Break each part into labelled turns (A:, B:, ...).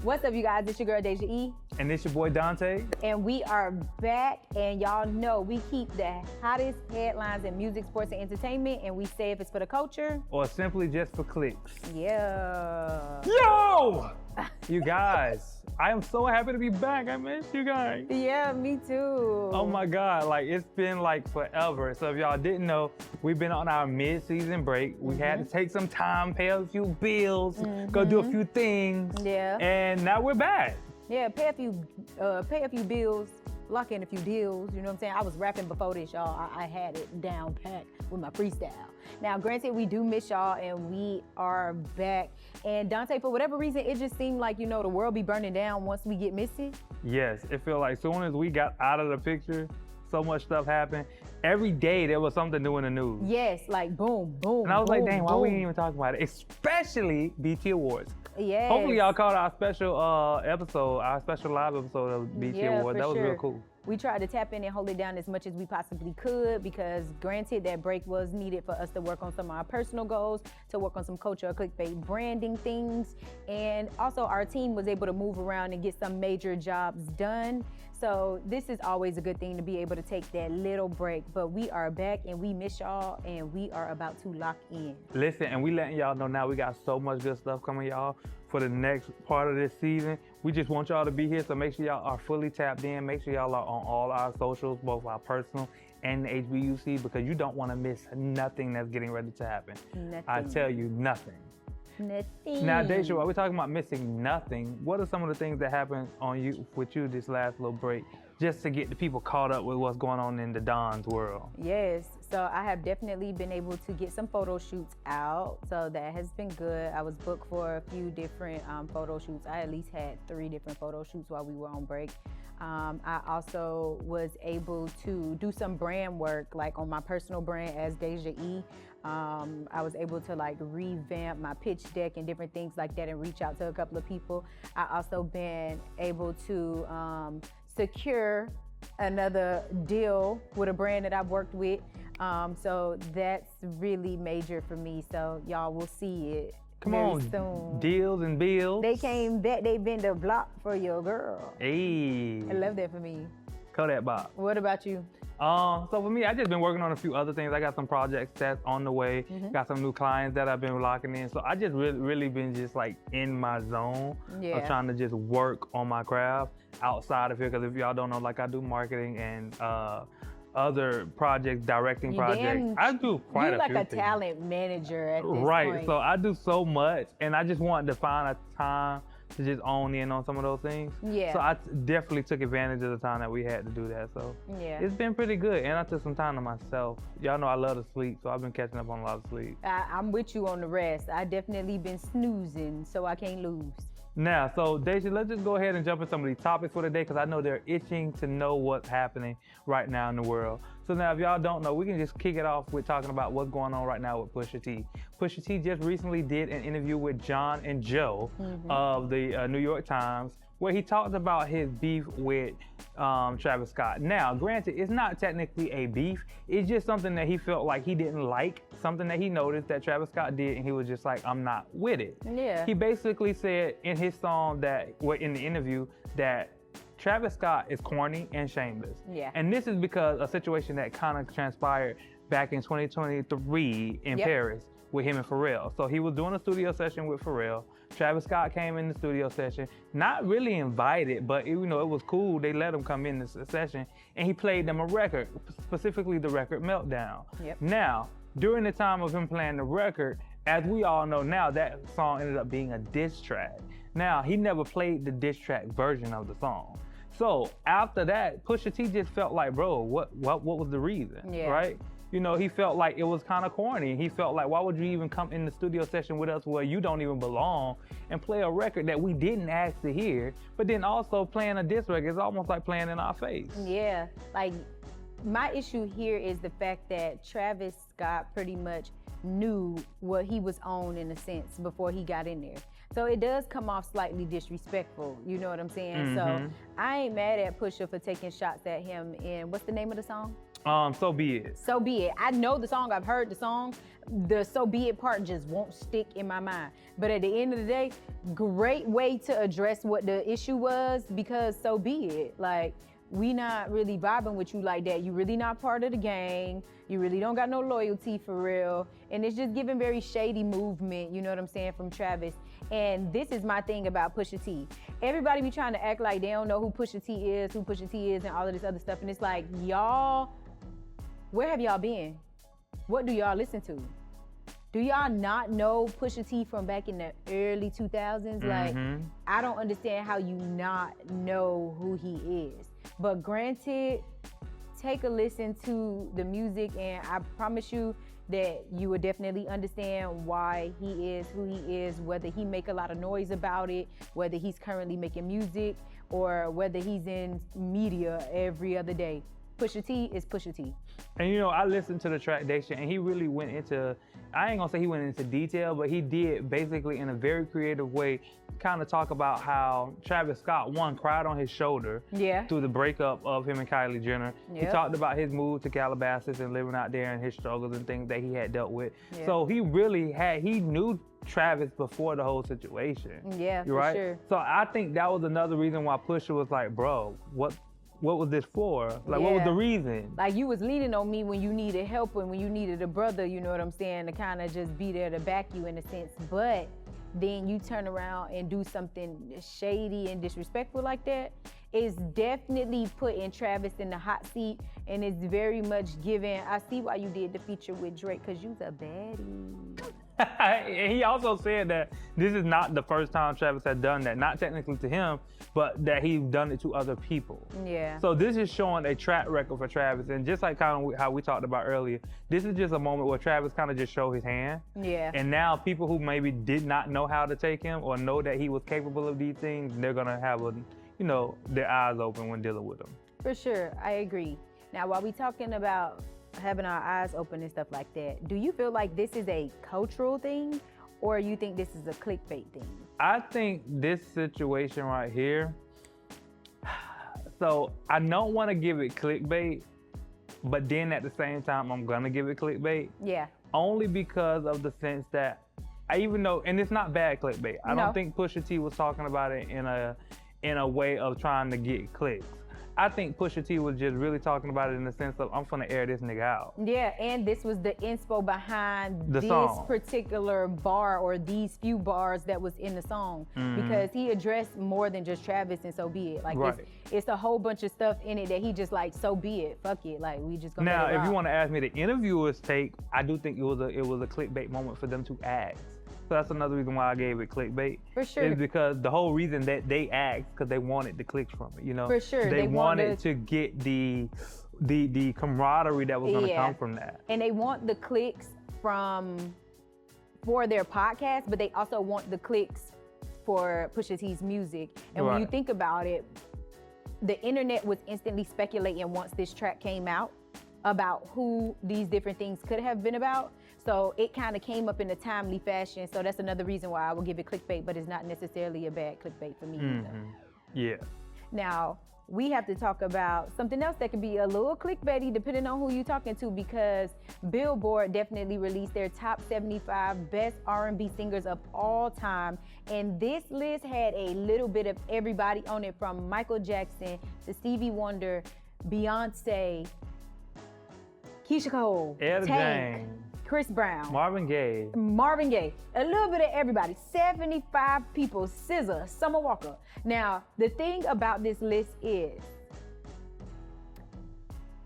A: What's up, you guys? It's your girl, Deja E.
B: And it's your boy, Dante.
A: And we are back, and y'all know we keep the hottest headlines in music, sports, and entertainment, and we say if it's for the culture.
B: Or simply just for clicks.
A: Yeah.
B: Yo! You guys, I am so happy to be back. I missed you guys.
A: Yeah, me too.
B: Oh my God, like it's been like forever. So if y'all didn't know, we've been on our mid-season break. We had to take some time, pay a few bills, go do a few things.
A: Yeah.
B: And now we're back.
A: Yeah, pay a few bills, lock in a few deals, you know what I'm saying? I was rapping before this, y'all. I had it down packed with my freestyle. Now, granted, we do miss y'all, and we are back. And Dante, for whatever reason, it just seemed like, you know, the world be burning down once we get missing.
B: Yes, it felt like soon as we got out of the picture, so much stuff happened. Every day there was something new in the news.
A: Yes, like boom, boom,
B: and I was
A: boom,
B: like, dang, why
A: boom.
B: we didn't even talk about it? Especially BT Awards.
A: Yes.
B: Hopefully y'all caught our special episode, our special live episode of BT Awards. That was real cool.
A: We tried to tap in and hold it down as much as we possibly could because granted that break was needed for us to work on some of our personal goals, to work on some culture, clickbait branding things. And also our team was able to move around and get some major jobs done. So this is always a good thing to be able to take that little break, but we are back and we miss y'all and we are about to lock in.
B: Listen, and we letting y'all know now we got so much good stuff coming, y'all, for the next part of this season. We just want y'all to be here, so make sure y'all are fully tapped in. Make sure y'all are on all our socials, both our personal and the HBUC, because you don't want to miss nothing that's getting ready to happen.
A: Nothing.
B: I tell you, nothing.
A: Nothing.
B: Now, Deja, while we're talking about missing nothing, what are some of the things that happened with you this last little break, just to get the people caught up with what's going on in the Don's world?
A: Yes, so I have definitely been able to get some photo shoots out, so that has been good. I was booked for a few different photo shoots. I at least had 3 different photo shoots while we were on break. I also was able to do some brand work, like on my personal brand as Deja E. I was able to like revamp my pitch deck and different things like that and reach out to a couple of people. I also been able to secure another deal with a brand that I've worked with. So that's really major for me. So y'all will see it.
B: Come
A: very
B: on,
A: soon.
B: Deals and bills.
A: They came back, they been the block for your girl.
B: Hey.
A: I love that for me.
B: Call that Bob.
A: What about you?
B: So for me, I just been working on a few other things. I got some projects that's on the way. Got some new clients that I've been locking in. So I just really been just like in my zone of trying to just work on my craft outside of here. Because if y'all don't know, like I do marketing and other projects, directing projects. I do quite a few
A: You're like a
B: things.
A: talent manager at this
B: Right,
A: point.
B: so I do so much, and I just wanted to find a time to just own in on some of those things.
A: Yeah.
B: So I definitely took advantage of the time that we had to do that. So
A: yeah.
B: it's been pretty good, and I took some time to myself. Y'all know I love to sleep, so I've been catching up on a lot of sleep.
A: I'm with you on the rest. I definitely been snoozing, so I can't lose.
B: Now, so Deja, let's just go ahead and jump in some of these topics for today because I know they're itching to know what's happening right now in the world. So now, if y'all don't know, we can just kick it off with talking about what's going on right now with Pusha T. Pusha T just recently did an interview with John and Joe of the New York Times, where he talked about his beef with Travis Scott. Now, granted, it's not technically a beef. It's just something that he felt like he didn't like, something that he noticed that Travis Scott did, and he was just like, I'm not with it.
A: Yeah.
B: He basically said in his song in the interview that Travis Scott is corny and shameless.
A: Yeah.
B: And this is because a situation that kind of transpired back in 2023 in Paris with him and Pharrell. So he was doing a studio session with Pharrell. Travis Scott came in the studio session, not really invited, but it was cool. They let him come in the session, and he played them a record, specifically the record Meltdown.
A: Yep.
B: Now, during the time of him playing the record, as we all know now, that song ended up being a diss track. Now, he never played the diss track version of the song. So after that, Pusha T just felt like, bro, what was the reason, right? He felt like it was kind of corny. He felt like, why would you even come in the studio session with us where you don't even belong and play a record that we didn't ask to hear, but then also playing a diss record is almost like playing in our face.
A: Yeah, like my issue here is the fact that Travis Scott pretty much knew what he was on in a sense before he got in there. So it does come off slightly disrespectful, you know what I'm saying? So I ain't mad at Pusha for taking shots at him in, what's the name of the song?
B: So Be It.
A: So Be It. I know the song, I've heard the song. The So Be It part just won't stick in my mind. But at the end of the day, great way to address what the issue was, because so be it. Like, we not really vibing with you like that. You really not part of the gang. You really don't got no loyalty for real. And it's just giving very shady movement, you know what I'm saying, from Travis. And this is my thing about Pusha T. Everybody be trying to act like they don't know who Pusha T is, and all of this other stuff. And it's like, y'all, where have y'all been? What do y'all listen to? Do y'all not know Pusha T from back in the early 2000s? Like, I don't understand how you not know who he is. But granted, take a listen to the music, and I promise you that you will definitely understand why he is who he is, whether he make a lot of noise about it, whether he's currently making music, or whether he's in media every other day. Pusha T is Pusha T.
B: And you know, I listened to the track Dacia, and he really went into, I ain't gonna say he went into detail, but he did basically in a very creative way kind of talk about how Travis Scott, one, cried on his shoulder through the breakup of him and Kylie Jenner. He talked about his move to Calabasas and living out there and his struggles and things that he had dealt with. So he really he knew Travis before the whole situation.
A: Yeah,
B: You're right?
A: sure.
B: So I think that was another reason why Pusha was like, bro, what was this for? Like, what was the reason?
A: Like, you was leaning on me when you needed help and when you needed a brother, you know what I'm saying, to kind of just be there to back you in a sense. But then you turn around and do something shady and disrespectful like that. It's definitely putting Travis in the hot seat, and it's very much giving, I see why you did the feature with Drake, because you's a baddie.
B: And he also said that this is not the first time Travis had done that. Not technically to him, but that he's done it to other people.
A: Yeah.
B: So this is showing a track record for Travis. And just like kind of how we talked about earlier, this is just a moment where Travis kind of just showed his hand.
A: Yeah.
B: And now people who maybe did not know how to take him or know that he was capable of these things, they're gonna have their eyes open when dealing with him.
A: For sure, I agree. Now, while we talking about having our eyes open and stuff like that, do you feel like this is a cultural thing, or you think this is a clickbait thing?
B: I think this situation right here, so I don't want to give it clickbait, but then at the same time, I'm gonna give it clickbait.
A: Yeah.
B: Only because of the sense that even though, and it's not bad clickbait. I don't think Pusha T was talking about it in a way of trying to get clicks. I think Pusha T was just really talking about it in the sense of, I'm finna air this nigga out.
A: Yeah, and this was the inspo behind
B: the
A: this
B: song.
A: Particular bar, or these few bars that was in the song. Because he addressed more than just Travis and So Be It. Like, it's a whole bunch of stuff in it that he just like, so be it, fuck it. Like, we just gonna
B: Now,
A: let it
B: if you
A: rock.
B: wanna ask me the interviewer's take, I do think it was a clickbait moment for them to ask. So that's another reason why I gave it clickbait.
A: For sure.
B: Is because the whole reason that they asked, because they wanted the clicks from it, you know?
A: For sure.
B: They wanted to get the camaraderie that was gonna come from that.
A: And they want the clicks for their podcast, but they also want the clicks for Pusha T's music. And when you think about it, the internet was instantly speculating once this track came out about who these different things could have been about. So it kind of came up in a timely fashion. So that's another reason why I would give it clickbait, but it's not necessarily a bad clickbait for me either.
B: Yeah.
A: Now, we have to talk about something else that could be a little clickbaity depending on who you're talking to, because Billboard definitely released their top 75 best R&B singers of all time. And this list had a little bit of everybody on it, from Michael Jackson to Stevie Wonder, Beyonce, Keisha Cole, Tank, Chris Brown,
B: Marvin Gaye,
A: a little bit of everybody, 75 people, SZA, Summer Walker. Now, the thing about this list is,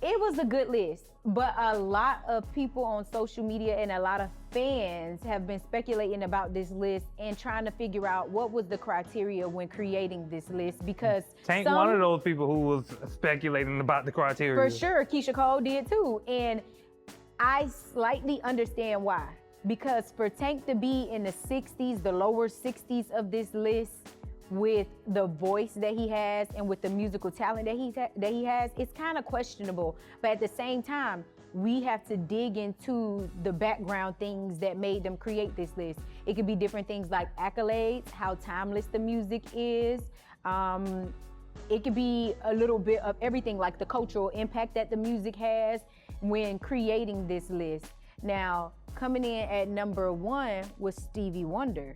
A: it was a good list, but a lot of people on social media and a lot of fans have been speculating about this list and trying to figure out what was the criteria when creating this list, because
B: Tank one of those people who was speculating about the criteria.
A: For sure, Keisha Cole did too. And I slightly understand why. Because for Tank to be in the 60s, the lower 60s of this list, with the voice that he has and with the musical talent that he has, it's kind of questionable. But at the same time, we have to dig into the background things that made them create this list. It could be different things like accolades, how timeless the music is, it could be a little bit of everything, like the cultural impact that the music has when creating this list. Now, coming in at number 1 was Stevie Wonder.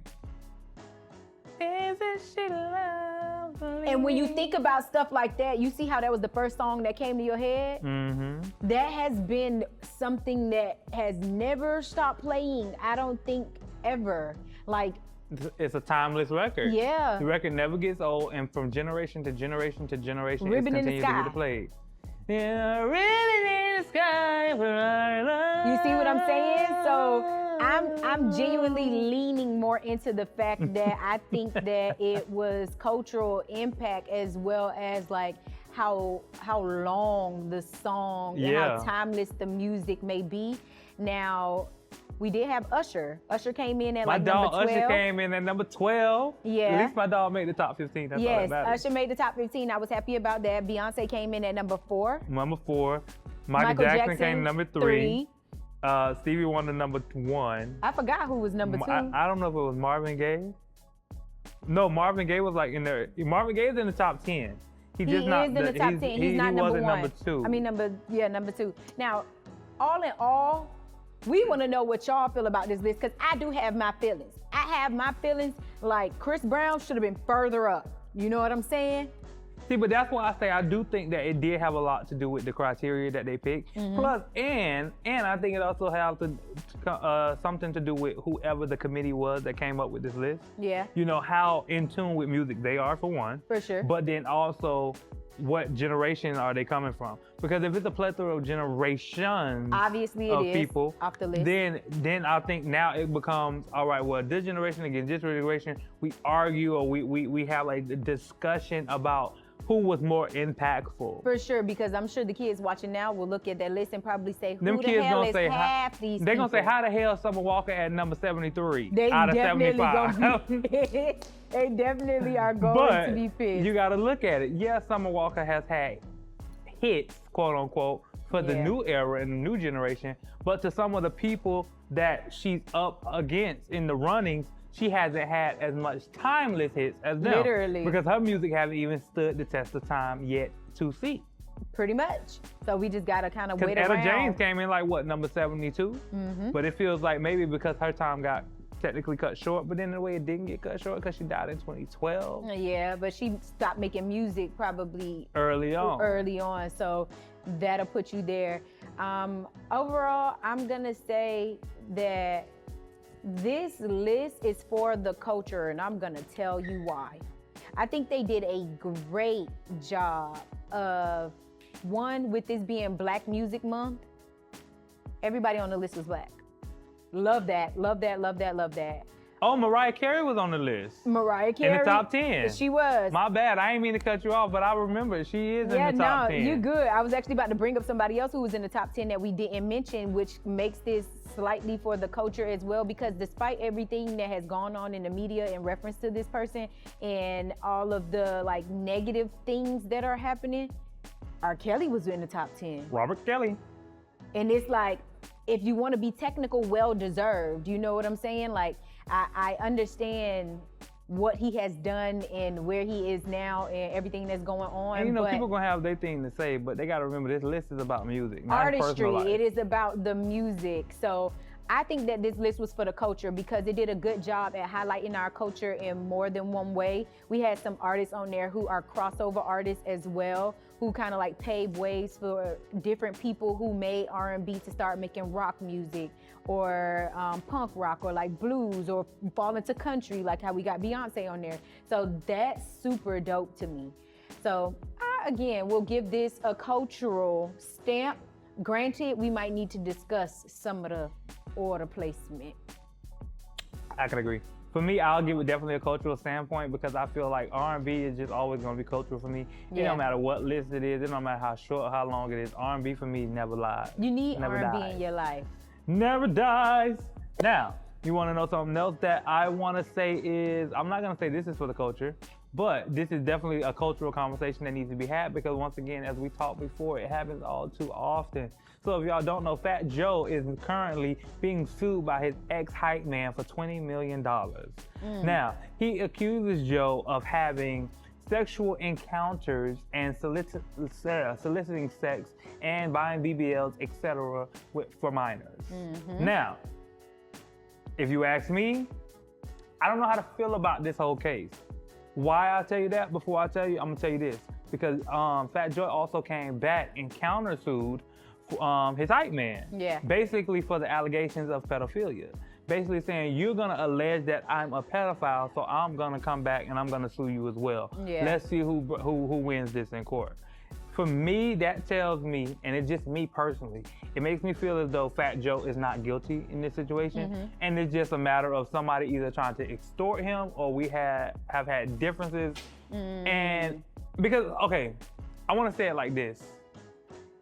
B: Isn't she lovely?
A: And when you think about stuff like that, you see how that was the first song that came to your head?
B: Mm-hmm.
A: That has been something that has never stopped playing, I don't think ever. Like,
B: it's a timeless record.
A: Yeah.
B: The record never gets old, and from generation to generation to generation, it
A: Ribbon in the
B: continues to
A: Sky.
B: get played. Yeah, ribbon in the sky for our love.
A: you see what I'm saying? So I'm genuinely leaning more into the fact that I think that it was cultural impact as well as like how long the song and how timeless the music may be. Now, we did have Usher. Usher came in at
B: My
A: like
B: dog
A: number 12.
B: Usher came in at number 12.
A: Yeah.
B: At least my dog made the top 15. That's all
A: Yes,
B: that matters.
A: Usher made the top 15. I was happy about that. Beyonce came in at number 4.
B: Number 4. Michael Jackson came number 3. Stevie Wonder number 1.
A: I forgot who was number 2.
B: I don't know if it was Marvin Gaye. No, Marvin Gaye was like in there. Marvin Gaye's in the top 10.
A: He is in the top 10. He's not number 1.
B: Number 2.
A: I mean, number 2. Now, all in all, we want to know what y'all feel about this list, because I do have my feelings. I have my feelings like Chris Brown should have been further up. You know what I'm saying?
B: See, but that's why I say I do think that it did have a lot to do with the criteria that they picked.
A: Mm-hmm.
B: Plus, and I think it also had something to do with whoever the committee was that came up with this list.
A: Yeah.
B: You know, how in tune with music they are, for one.
A: For sure.
B: But then also, what generation are they coming from? Because if it's a plethora of generations
A: Obviously
B: of
A: it is
B: people,
A: off the list.
B: then I think now it becomes, all right, well, this generation against this generation, we argue or we have like a discussion about who was more impactful.
A: For sure, because I'm sure the kids watching now will look at that list and probably say, who
B: Them
A: the
B: kids
A: hell
B: gonna
A: is
B: say
A: half these
B: They're
A: people?
B: gonna say, how the hell is Summer Walker at number 73
A: They
B: out of
A: definitely
B: 75?
A: gonna be pissed. They definitely are going
B: But
A: to be pissed.
B: you gotta look at it. Yes, Summer Walker has had hits, quote unquote, for the new era and the new generation, but to some of the people that she's up against in the runnings, she hasn't had as much timeless hits as them.
A: Literally.
B: Because her music haven't even stood the test of time yet to see.
A: Pretty much. So we just gotta kind of wait
B: Etta
A: around.
B: James came in like, what, number 72?
A: Mm-hmm.
B: But it feels like maybe because her time got technically cut short, but then in a way it didn't get cut short because she died in 2012.
A: Yeah, but she stopped making music probably
B: Early on.
A: So that'll put you there. Overall, I'm gonna say that this list is for the culture, and I'm gonna tell you why. I think they did a great job of, one, with this being Black Music Month, everybody on the list was Black. Love that, love that, love that, love that.
B: Oh, Mariah Carey was on the list.
A: Mariah Carey.
B: In the top 10.
A: She was.
B: My bad, I ain't mean to cut you off, but I remember she is in the top 10.
A: You good. I was actually about to bring up somebody else who was in the top 10 that we didn't mention, which makes this slightly for the culture as well, because despite everything that has gone on in the media in reference to this person and all of the like negative things that are happening, R. Kelly was in the top 10.
B: Robert Kelly.
A: And it's like, if you want to be technical, well-deserved, you know what I'm saying? Like, I understand what he has done and where he is now and everything that's going on.
B: And you know, people gonna have their thing to say, but they gotta remember this list is about music, not
A: artistry.
B: personal life.
A: It is about the music. So I think that this list was for the culture because it did a good job at highlighting our culture in more than one way. We had some artists on there who are crossover artists as well, who kind of like paved ways for different people who made R&B to start making rock music or punk rock or like blues or fall into country, like how we got Beyonce on there. So that's super dope to me. So I, again, will give this a cultural stamp. Granted, we might need to discuss some of the order placement.
B: I can agree. For me, I'll give it definitely a cultural standpoint because I feel like R&B is just always gonna be cultural for me. It don't matter what list it is, it don't matter how short or how long it is. R&B for me never lies.
A: You need
B: Never
A: R&B
B: dies.
A: in your life.
B: Never dies. Now, you wanna know something else that I wanna say is, I'm not gonna say this is for the culture, but this is definitely a cultural conversation that needs to be had because once again, as we talked before, it happens all too often. So if y'all don't know, Fat Joe is currently being sued by his ex-hypeman for $20 million. Now, he accuses Joe of having sexual encounters and soliciting sex and buying BBLs, etc. for minors. Now, if you ask me, I don't know how to feel about this whole case. Why I tell you that before I tell you, I'm gonna tell you this. Because Fat Joy also came back and countersued his hype man.
A: Yeah.
B: Basically for the allegations of pedophilia. Basically saying, you're gonna allege that I'm a pedophile, so I'm gonna come back and I'm gonna sue you as well.
A: Yeah.
B: Let's see who wins this in court. For me, that tells me, and it's just me personally, it makes me feel as though Fat Joe is not guilty in this situation, and it's just a matter of somebody either trying to extort him or we have had differences. And because, okay, I want to say it like this.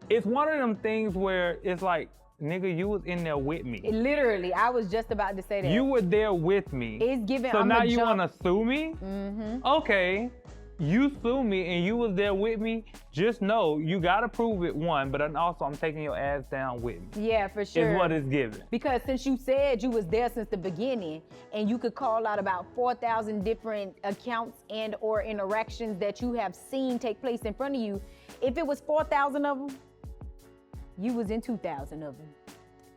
B: It's one of them things where it's like, nigga, you was in there with me.
A: Literally, I was just about to say that.
B: You were there with me.
A: It's given.
B: So now you want to sue me? Okay, you sue me and you was there with me. Just know you gotta prove it, one, but then also I'm taking your ass down with me.
A: Yeah, for sure.
B: Is what it's given.
A: Because since you said you was there since the beginning, and you could call out about 4,000 different accounts and or interactions that you have seen take place in front of you, if it was 4,000 of them, you was in 2,000 of them.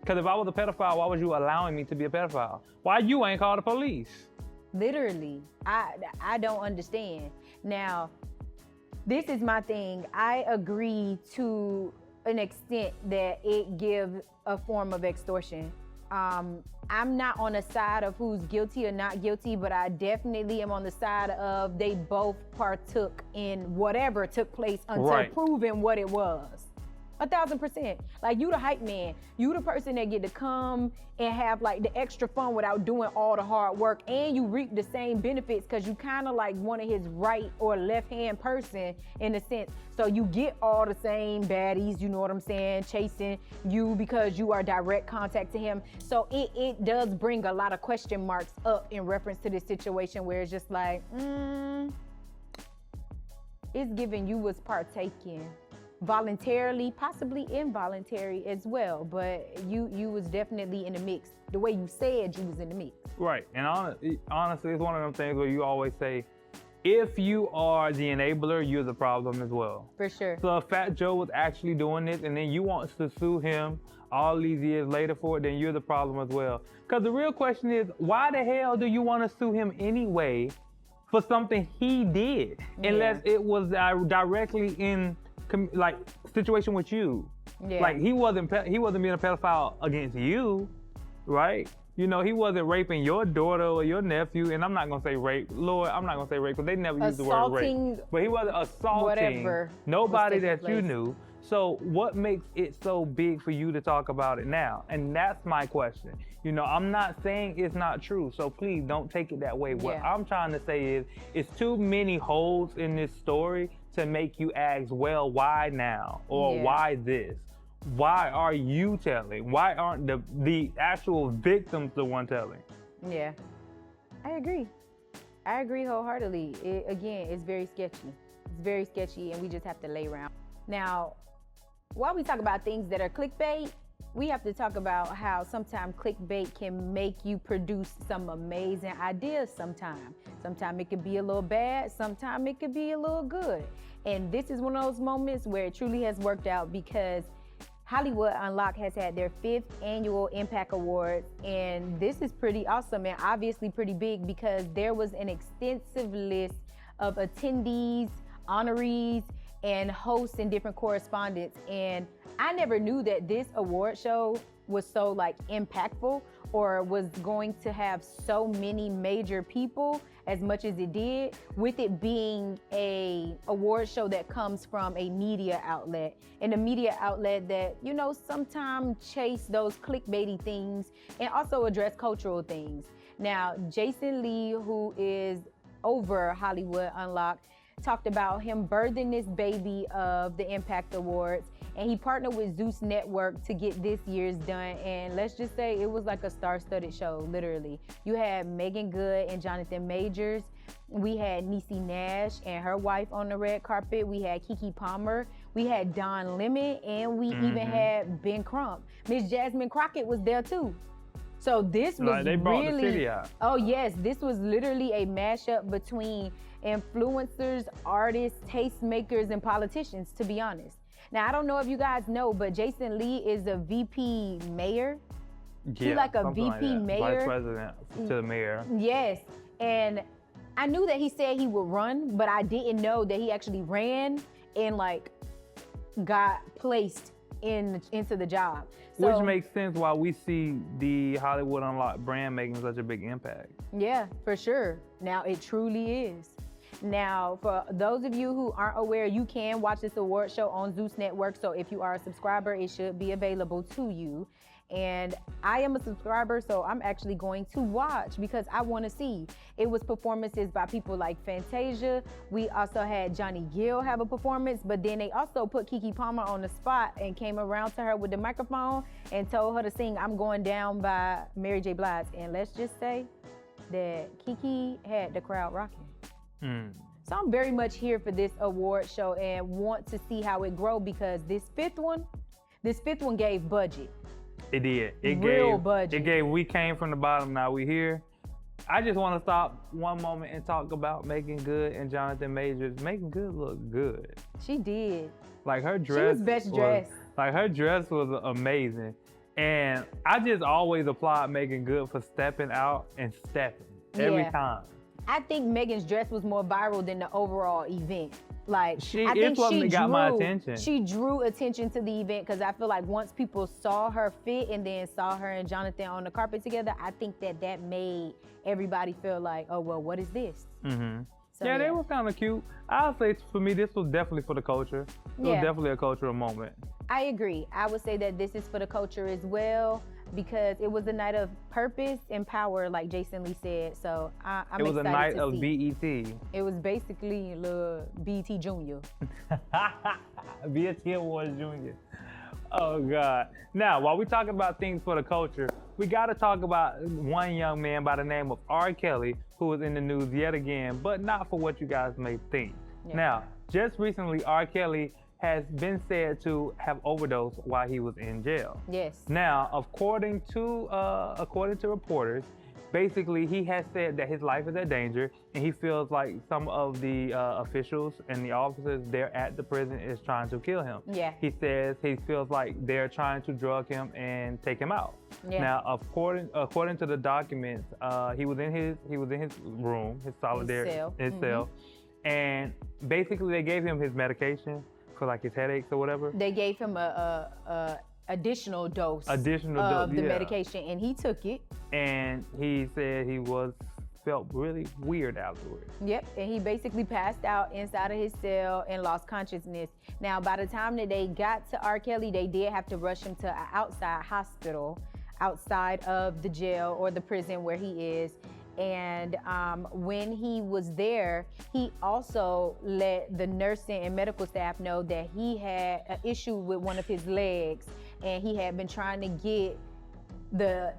B: Because if I was a pedophile, why was you allowing me to be a pedophile? Why you ain't called the police?
A: Literally, I don't understand. Now, this is my thing. I agree to an extent that it gives a form of extortion. I'm not on the side of who's guilty or not guilty, but I definitely am on the side of they both partook in whatever took place until proven what it was. 1,000%. Like, you the hype man. You the person that get to come and have like the extra fun without doing all the hard work, and you reap the same benefits because you kind of like one of his right or left hand person in a sense. So you get all the same baddies, you know what I'm saying, chasing you because you are direct contact to him. So it does bring a lot of question marks up in reference to this situation where it's just like, it's given you was partaking. Voluntarily, possibly involuntary as well, but you was definitely in the mix. The way you said you was in the mix.
B: Right, and honestly, it's one of them things where you always say, if you are the enabler, you're the problem as well.
A: For sure.
B: So if Fat Joe was actually doing this and then you want to sue him all these years later for it, then you're the problem as well. Because the real question is, why the hell do you want to sue him anyway for something he did? Unless it was directly in like situation with you. Like he wasn't being a pedophile against you, right? You know, he wasn't raping your daughter or your nephew, and I'm not gonna say rape. Lord, I'm not gonna say rape because they never used the word rape. But he wasn't assaulting nobody that you knew. So what makes it so big for you to talk about it now? And that's my question. You know, I'm not saying it's not true, so please don't take it that way. What I'm trying to say is, it's too many holes in this story to make you ask, well, why now? Or why this? Why are you telling? Why aren't the actual victims the one telling?
A: Yeah, I agree. I agree wholeheartedly. Again, it's very sketchy. It's very sketchy, and we just have to lay around. Now, while we talk about things that are clickbait, we have to talk about how sometimes clickbait can make you produce some amazing ideas sometimes. Sometimes it could be a little bad, sometimes it could be a little good. And this is one of those moments where it truly has worked out because Hollywood Unlocked has had their 5th annual Impact Awards, and this is pretty awesome and obviously pretty big because there was an extensive list of attendees, honorees, and hosts and different correspondents. And I never knew that this award show was so like impactful or was going to have so many major people as much as it did, with it being a award show that comes from a media outlet, and a media outlet that, you know, sometimes chase those clickbaity things and also address cultural things. Now, Jason Lee, who is over Hollywood Unlocked, talked about him birthing this baby of the Impact Awards, and he partnered with Zeus Network to get this year's done. And let's just say it was like a star-studded show, literally. You had Megan Good and Jonathan Majors. We had Niecy Nash and her wife on the red carpet. We had Keke Palmer. We had Don Lemon, and we even had Ben Crump. Miss Jasmine Crockett was there too. So this was
B: they brought
A: really,
B: the city out.
A: Oh yes, this was literally a mashup between influencers, artists, tastemakers, and politicians, to be honest. Now, I don't know if you guys know, but Jason Lee is a VP mayor.
B: Yeah,
A: He's like a
B: something
A: VP
B: that.
A: mayor.
B: Vice president to the mayor.
A: Yes, and I knew that he said he would run, but I didn't know that he actually ran and like got placed into the job. So,
B: which makes sense why we see the Hollywood Unlocked brand making such a big impact.
A: Yeah, for sure. Now, it truly is. Now, for those of you who aren't aware, you can watch this award show on Zeus Network. So if you are a subscriber, it should be available to you. And I am a subscriber, so I'm actually going to watch because I want to see. It was performances by people like Fantasia. We also had Johnny Gill have a performance, but then they also put Keke Palmer on the spot and came around to her with the microphone and told her to sing I'm Going Down by Mary J. Blige. And let's just say that Keke had the crowd rocking. So I'm very much here for this award show and want to see how it grow because this fifth one gave budget.
B: It did.
A: Real budget.
B: It gave. We came from the bottom. Now we here. I just want to stop one moment and talk about Megan Good and Jonathan Majors. Megan Good looked good.
A: She did.
B: Like her dress.
A: She was best dressed.
B: Like her dress was amazing, and I just always applaud Megan Good for stepping out and stepping every time.
A: I think Megan's dress was more viral than the overall event. Like,
B: got my attention.
A: She drew attention to the event because I feel like once people saw her fit and then saw her and Jonathan on the carpet together, I think that made everybody feel like, oh, well, what is this?
B: Mm-hmm. So, yeah, they were kind of cute. I'll say for me, this was definitely for the culture. It was definitely a cultural moment.
A: I agree. I would say that this is for the culture as well because it was a night of purpose and power, like Jason Lee said. So I'm excited to see.
B: It was a night of BET.
A: It was basically little BET Junior.
B: BET Awards Junior. Oh God. Now, while we're talking about things for the culture, we got to talk about one young man by the name of R. Kelly, who was in the news yet again, but not for what you guys may think. Yeah. Now, just recently, R. Kelly has been said to have overdosed while he was in jail.
A: Yes.
B: Now, according to reporters, basically he has said that his life is in danger, and he feels like some of the officials and the officers there at the prison is trying to kill him.
A: Yeah.
B: He says he feels like they're trying to drug him and take him out. Yeah. Now, according to the documents, he was in his room, his cell, and basically they gave him his medication for like his headaches or whatever.
A: They gave him a additional dose of the medication, and he took it.
B: And he said he felt really weird afterwards.
A: Yep, and he basically passed out inside of his cell and lost consciousness. Now, by the time that they got to R. Kelly, they did have to rush him to an outside hospital, outside of the jail or the prison where he is. And when he was there, he also let the nursing and medical staff know that he had an issue with one of his legs, and he had been trying to get the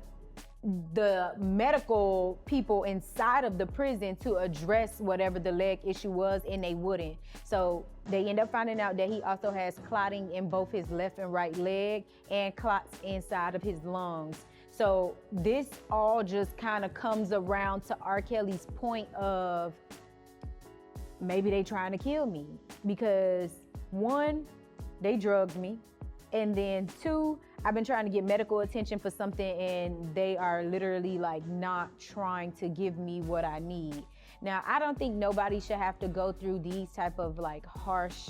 A: medical people inside of the prison to address whatever the leg issue was, and they wouldn't. So they end up finding out that he also has clotting in both his left and right leg and clots inside of his lungs. So this all just kind of comes around to R. Kelly's point of maybe they trying to kill me because one, they drugged me, and then two, I've been trying to get medical attention for something and they are literally like not trying to give me what I need. Now, I don't think nobody should have to go through these type of like harsh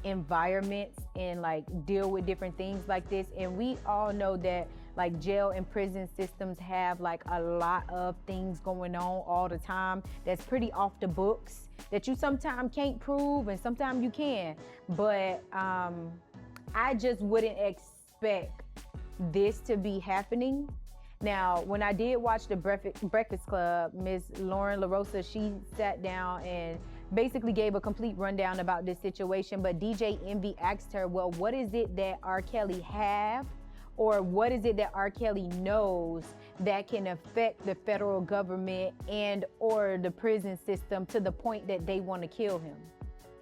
A: environments and like deal with different things like this. And we all know that like jail and prison systems have like a lot of things going on all the time that's pretty off the books that you sometimes can't prove and sometimes you can. But I just wouldn't expect this to be happening. Now, when I did watch the Breakfast Club, Ms. Lauren LaRosa, she sat down and basically gave a complete rundown about this situation. But DJ Envy asked her, well, what is it that R. Kelly have, or what is it that R. Kelly knows that can affect the federal government and or the prison system to the point that they want to kill him?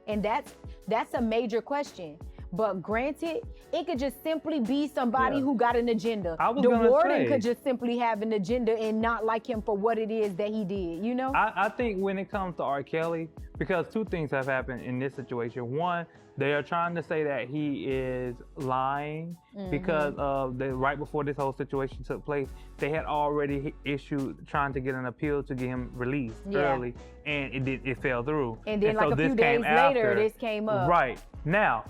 A: And that's a major question. But granted, it could just simply be somebody who got an agenda.
B: I was
A: the
B: gonna
A: warden
B: say,
A: could just simply have an agenda and not like him for what it is that he did, you know?
B: I think when it comes to R. Kelly, because two things have happened in this situation. One, they are trying to say that he is lying because of right before this whole situation took place, they had already trying to get an appeal to get him released early, and it fell through.
A: And then
B: so
A: a few days later, this came up.
B: Right. Now,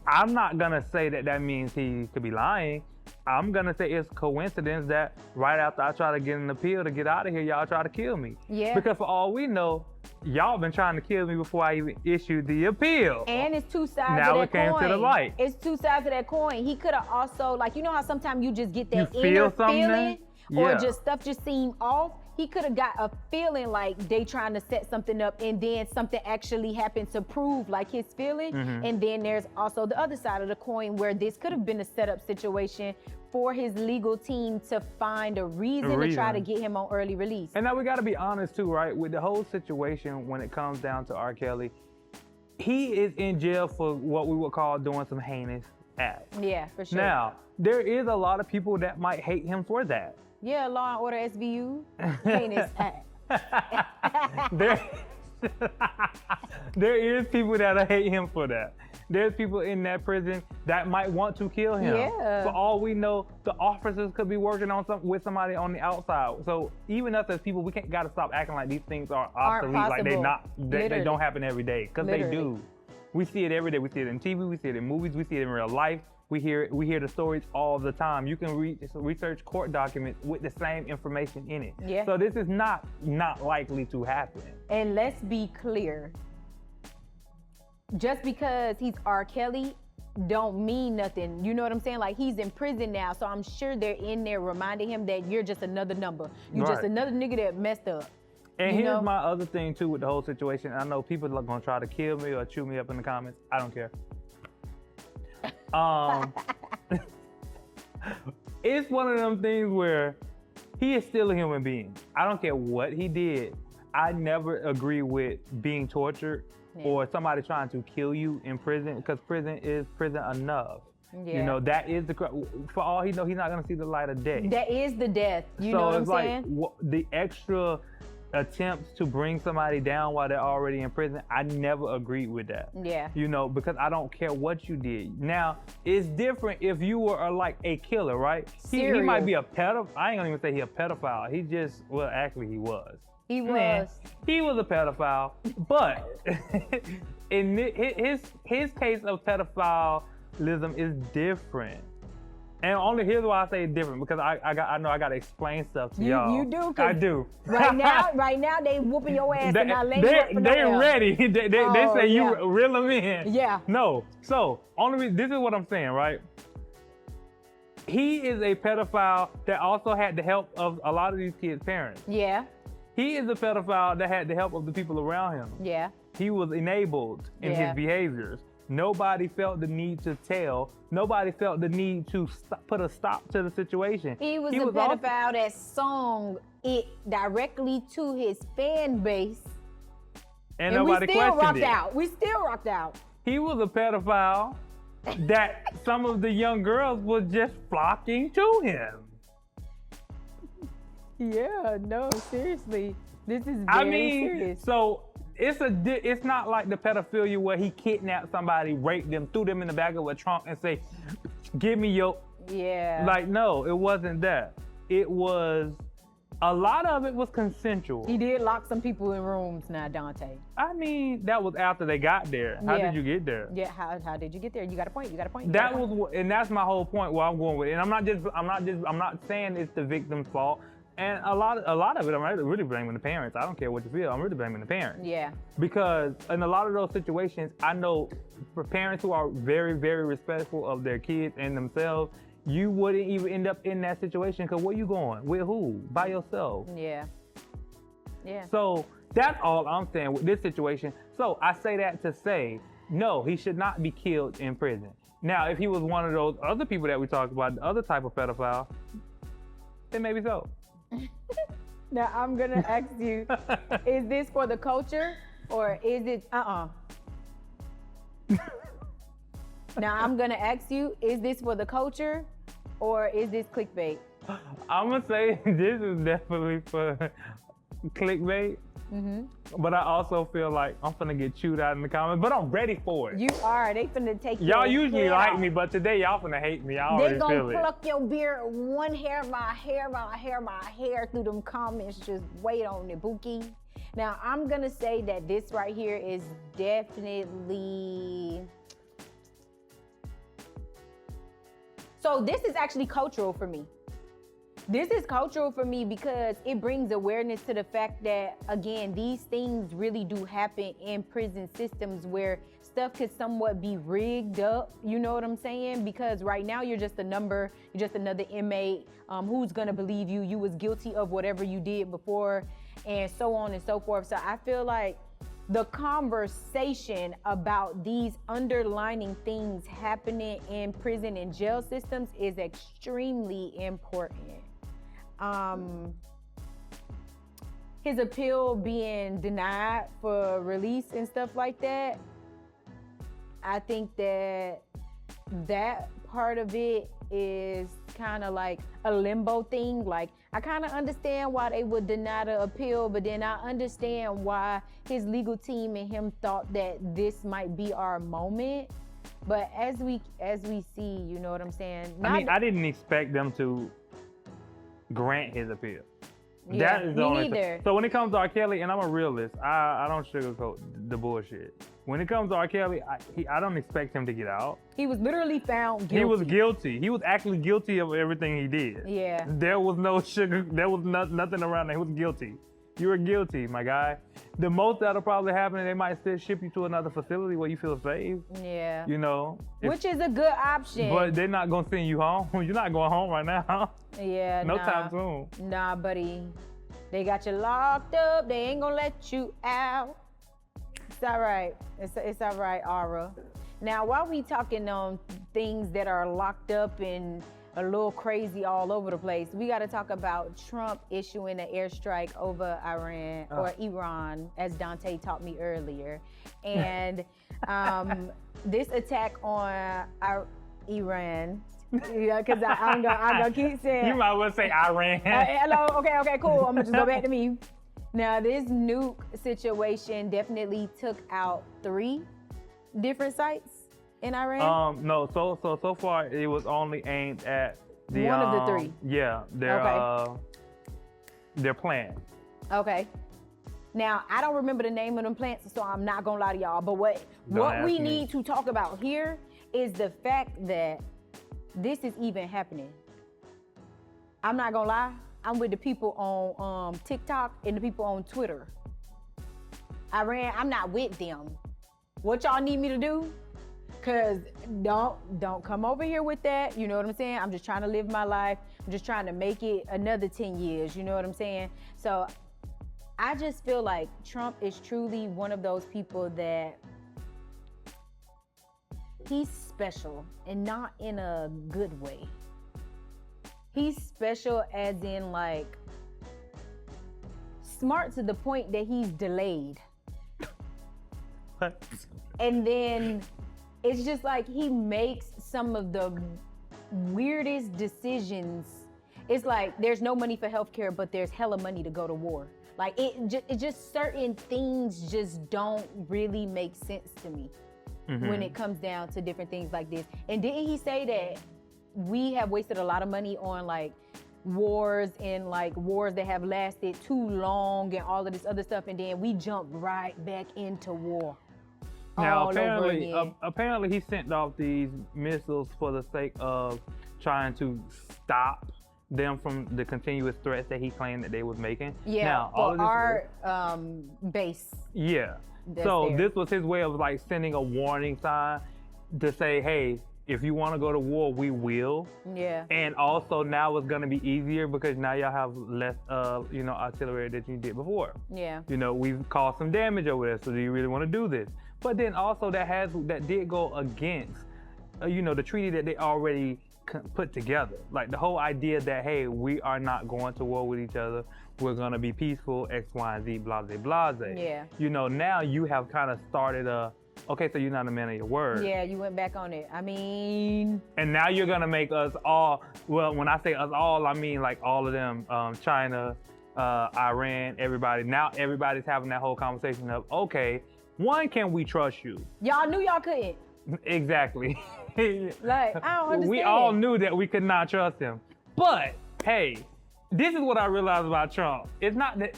B: I'm not gonna say that means he could be lying. I'm gonna say it's coincidence that right after I try to get an appeal to get out of here, y'all try to kill me.
A: Yeah.
B: Because for all we know, y'all been trying to kill me before I even issued the appeal.
A: And it's two sides
B: now
A: of that coin.
B: Now it came to the light.
A: It's two sides of that coin. He could have also, like, you know how sometimes you just get that
B: you
A: inner
B: feel
A: feeling or
B: yeah.
A: just stuff just seem off? He could have got a feeling like they trying to set something up and then something actually happened to prove like his feeling. And then there's also the other side of the coin where this could have been a setup situation for his legal team to find a reason to try to get him on early release.
B: And now we got to be honest too, right? With the whole situation when it comes down to R. Kelly, he is in jail for what we would call doing some heinous acts.
A: Yeah, for sure.
B: Now, there is a lot of people that might hate him for that.
A: Yeah, Law and Order SVU, heinous act.
B: There is people that hate him for that. There's people in that prison that might want to kill him.
A: Yeah.
B: For all we know, the officers could be working on with somebody on the outside. So even us as people, we gotta stop acting like these things are obsolete, like they don't happen every day, because they do. We see it every day. We see it in TV, we see it in movies, we see it in real life. We hear the stories all the time. You can research court documents with the same information in it.
A: Yeah.
B: So this is not likely to happen.
A: And let's be clear. Just because he's R. Kelly don't mean nothing. You know what I'm saying? Like, he's in prison now, so I'm sure they're in there reminding him that you're just another number. You're just another nigga that messed up.
B: And here's my other thing too with the whole situation. I know people are gonna try to kill me or chew me up in the comments. I don't care. It's one of them things where he is still a human being. I don't care what he did. I never agree with being tortured or somebody trying to kill you in prison, because prison is prison enough. Yeah. You know, that is for all he knows, he's not gonna see the light of day.
A: That is the death. You know what I'm saying?
B: So it's like the extra attempts to bring somebody down while they're already in prison, I never agreed with that.
A: Yeah.
B: You know, because I don't care what you did. Now, it's different if you were like a killer, right? He might be a pedophile. I ain't gonna even say he a pedophile. He just, well, actually he was.
A: He was.
B: He was a pedophile, but in his case of pedophilism is different. And here's why I say it's different, because I know I gotta explain stuff to y'all.
A: You do?
B: I do.
A: Right now they whooping your ass and not laying up for
B: They ready. They say you reel them in.
A: Yeah.
B: No. So this is what I'm saying, right? He is a pedophile that also had the help of a lot of these kids' parents.
A: Yeah.
B: He is a pedophile that had the help of the people around him.
A: Yeah.
B: He was enabled in his behaviors. Nobody felt the need to tell. Nobody felt the need to put a stop to the situation.
A: He was a pedophile that sung it directly to his fan base.
B: And nobody questioned it.
A: We still rocked out.
B: He was a pedophile that some of the young girls were just flocking to him.
A: Yeah, no, seriously. This is very serious.
B: So it's not like the pedophilia where he kidnapped somebody, raped them, threw them in the back of a trunk and say, give me your...
A: Yeah.
B: Like, no, it wasn't that. It was... A lot of it was consensual.
A: He did lock some people in rooms now, Dante.
B: I mean, that was after they got there. How did you get there?
A: Yeah, how did you get there? You got a point.
B: And that's my whole point where I'm going with it. And I'm not saying it's the victim's fault. And a lot of it, I'm really blaming the parents. I don't care what you feel. I'm really blaming the parents.
A: Yeah.
B: Because in a lot of those situations, I know for parents who are very, very respectful of their kids and themselves, you wouldn't even end up in that situation, because where you going? With who? By yourself.
A: Yeah. Yeah.
B: So that's all I'm saying with this situation. So I say that to say, no, he should not be killed in prison. Now, if he was one of those other people that we talked about, the other type of pedophile, then maybe so.
A: Now I'm gonna ask you, is this for the culture or is it Now I'm gonna ask you, is this for the culture or is this clickbait?
B: I'm gonna say this is definitely for clickbait. But I also feel like I'm finna get chewed out in the comments, but I'm ready for it.
A: You are. They finna take
B: Y'all
A: your
B: usually
A: hair
B: like
A: out.
B: me, but today y'all finna hate me. I already
A: They
B: feel
A: gonna
B: it.
A: pluck your beard one hair by hair by hair by hair through them comments. Just wait on it, Bookie. Now I'm gonna say that this right here is definitely. So this is actually cultural for me. This is cultural for me because it brings awareness to the fact that, again, these things really do happen in prison systems where stuff could somewhat be rigged up, you know what I'm saying? Because right now you're just a number, you're just another inmate. Who's gonna believe you? You was guilty of whatever you did before, and so on and so forth. So I feel like the conversation about these underlining things happening in prison and jail systems is extremely important. His appeal being denied for release and stuff like that, I think that part of it is kind of like a limbo thing. Like, I kind of understand why they would deny the appeal, but then I understand why his legal team and him thought that this might be our moment. But as we see, you know what I'm saying?
B: I didn't expect them to grant his appeal.
A: Yeah,
B: That is the
A: me
B: only
A: neither.
B: thing. So when it comes to R. Kelly, and I'm a realist, I don't sugarcoat the bullshit. When it comes to R. Kelly, I don't expect him to get out.
A: He was literally found guilty.
B: He was guilty. He was actually guilty of everything he did.
A: Yeah.
B: There was no sugar. There was nothing around that. He was guilty. You were guilty, my guy. The most that'll probably happen, they might still ship you to another facility where you feel safe.
A: Yeah.
B: You know.
A: Which is a good option.
B: But they're not gonna send you home. You're not going home right now.
A: Yeah.
B: No time soon.
A: Nah, buddy. They got you locked up. They ain't gonna let you out. It's all right. It's all right, Aura. Now, while we talking on things that are locked up and a little crazy all over the place, we got to talk about Trump issuing an airstrike over Iran, or Iran, as Dante taught me earlier. And this attack on Iran, because I'm gonna keep saying.
B: You might well say Iran.
A: Hello, okay, cool. I'm gonna just go back to me. Now, this nuke situation definitely took out 3 different sites in Iran.
B: No. So far it was only aimed at the
A: one of the 3.
B: Yeah, their plant.
A: Okay. Now, I don't remember the name of them plants, so I'm not gonna lie to y'all. But what we need to talk about here is the fact that this is even happening. I'm not gonna lie. I'm with the people on TikTok and the people on Twitter. Iran, I'm not with them. What y'all need me to do? Cause don't come over here with that. You know what I'm saying? I'm just trying to live my life. I'm just trying to make it another 10 years. You know what I'm saying? So I just feel like Trump is truly one of those people that he's special, and not in a good way. He's special as in like smart to the point that he's delayed.
B: What?
A: And then it's just like he makes some of the weirdest decisions. It's like there's no money for healthcare, but there's hella money to go to war. Like it just certain things just don't really make sense to me when it comes down to different things like this. And didn't he say that we have wasted a lot of money on like wars and like wars that have lasted too long and all of this other stuff, and then we jump right back into war?
B: Now, apparently he sent off these missiles for the sake of trying to stop them from the continuous threats that he claimed that they was making.
A: Yeah,
B: now,
A: for our base.
B: Yeah. So this was his way of like sending a warning sign to say, hey, if you want to go to war, we will.
A: Yeah.
B: And also now it's going to be easier because now y'all have less, artillery that you did before.
A: Yeah.
B: You know, we've caused some damage over there, so do you really want to do this? But then also that did go against, the treaty that they already put together. Like the whole idea that, hey, we are not going to war with each other. We're going to be peaceful, X, Y, and Z, blase, blase.
A: Yeah.
B: Now you have kind of started Okay, so you're not a man of your word.
A: Yeah, you went back on it. I mean...
B: And now you're gonna make us all, well, when I say us all, I mean like all of them, China, Iran, everybody. Now everybody's having that whole conversation of, okay, one, can we trust you?
A: Y'all knew y'all couldn't.
B: Exactly.
A: Like, I don't understand.
B: We all knew that we could not trust him. But, hey, this is what I realized about Trump. It's not that,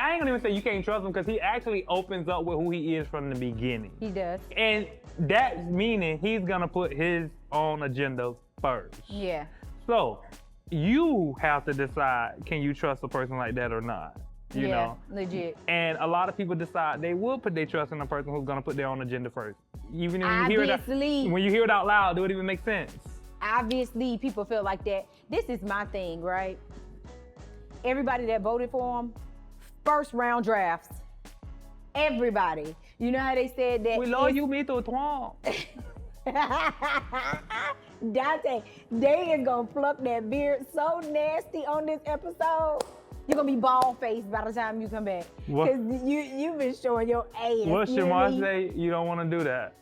B: I ain't gonna even say you can't trust him because he actually opens up with who he is from the beginning.
A: He does.
B: And that's meaning he's gonna put his own agenda first.
A: Yeah.
B: So, you have to decide, can you trust a person like that or not? You know?
A: Legit.
B: And a lot of people decide they will put their trust in a person who's gonna put their own agenda first. Even when you hear it out loud, do it even make sense?
A: Obviously, people feel like that. This is my thing, right? Everybody that voted for him, first round drafts. Everybody. You know how they said that?
B: We love you, me too, Trump.
A: Dante, they is gonna pluck that beard so nasty on this episode. You're gonna be bald faced by the time you come back. Because you've been showing your ass.
B: What Shamar say? You don't wanna do that.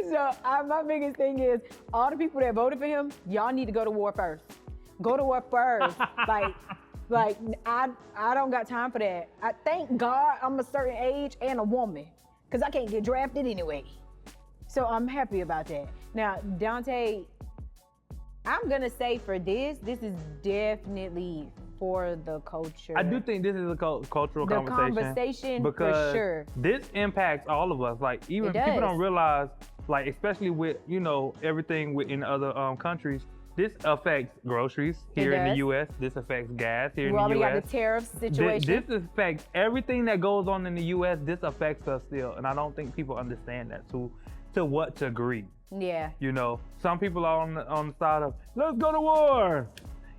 A: So my biggest thing is, all the people that voted for him, y'all need to go to war first. Go to war first. Like I don't got time for that. I thank God I'm a certain age and a woman, because I can't get drafted anyway. So I'm happy about that. Now, Dante, I'm gonna say for this is definitely for the culture.
B: I do think this is a cultural conversation
A: because for sure.
B: This impacts all of us. Like, even people don't realize, like, especially with, you know, everything in other countries, this affects groceries here in the U.S. This affects gas here in the U.S.
A: We already got the tariff situation.
B: This affects everything that goes on in the U.S. This affects us still, and I don't think people understand that to what degree.
A: Yeah.
B: You know, some people are on the side of, let's go to war.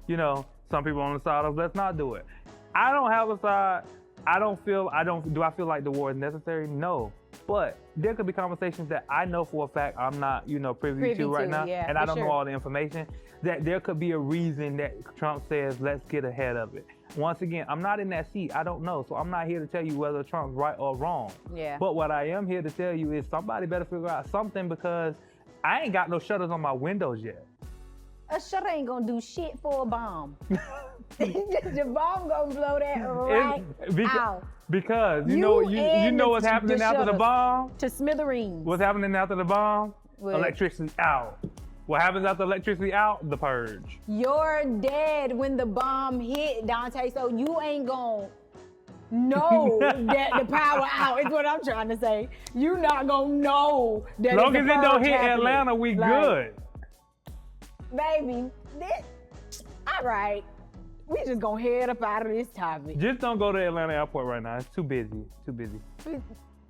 B: You know, some people on the side of, let's not do it. I don't have a side. Do I feel like the war is necessary? No. But there could be conversations that I know for a fact I'm not, you know, privy to right now, and I don't know all the information, that there could be a reason that Trump says, let's get ahead of it. Once again, I'm not in that seat. I don't know. So I'm not here to tell you whether Trump's right or wrong.
A: Yeah.
B: But what I am here to tell you is somebody better figure out something, because I ain't got no shutters on my windows yet.
A: A shutter ain't gonna do shit for a bomb. The bomb gonna blow that right out.
B: Because you know what's happening after the bomb?
A: To smithereens.
B: What's happening after the bomb?
A: What?
B: Electricity out. What happens after electricity out? The purge.
A: You're dead when the bomb hit, Dante, so you ain't gonna know that the power out is what I'm trying to say. You not gonna know that
B: as long as it don't hit Atlanta, we good.
A: Baby, all right. We just gonna head up out of this topic.
B: Just don't go to Atlanta airport right now. It's too busy.